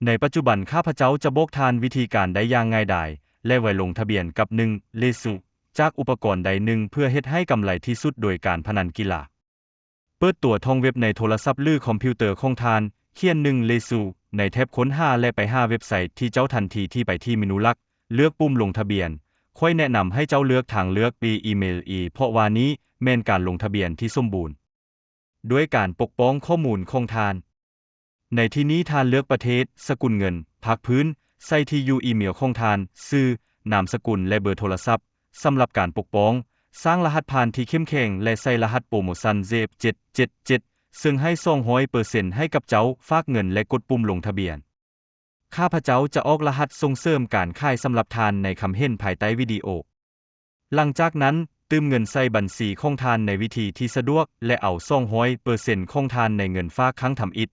ในปัจจุบันข้าพเจ้าจะบอกทานวิธีการได้อย่างง่ายดายและไว้ลงทะเบียนกับ1เลสุจากอุปกรณ์ใดหนึ่งเพื่อเฮ็ดให้กำไรที่สุดโดยการพนันกีฬาเปิดตัวท่องเว็บในโทรศัพท์หรือคอมพิวเตอร์ของทานเขียน1เลสุในแท็บค้นหาและไปหาเว็บไซต์ที่เจ้าทันทีที่ไปที่เมนูหลักเลือกปุ่มลงทะเบียนค่อยแนะนำให้เจ้าเลือกทางเลือกอีเมลเพราะว่านี้แม่นการลงทะเบียนที่สมบูรณ์ด้วยการปกป้องข้อมูลของทานในที่นี้ทานเลือกประเทศสกุลเงินภาคพื้นใส่ที่อยู่อีเมลของทานชื่อนามสกุลและเบอร์โทรศัพท์สำหรับการปกป้องสร้างรหัสผ่านที่เข้มแข็งและใส่รหัสโปรโมชั่น ZEP777 ซึ่งให้ 200% ให้กับเจ้าฝากเงินและกดปุ่มลงทะเบียนข้าพเจ้าจะออกรหัสส่งเสริมการขายสำหรับทานในคำเห็นภายใต้วิดีโอหลังจากนั้นตืมเงินใส่บัญชีของทานในวิธีที่สะดวกและเอา200%ของทานในเงินฝากครั้งทำอิฐ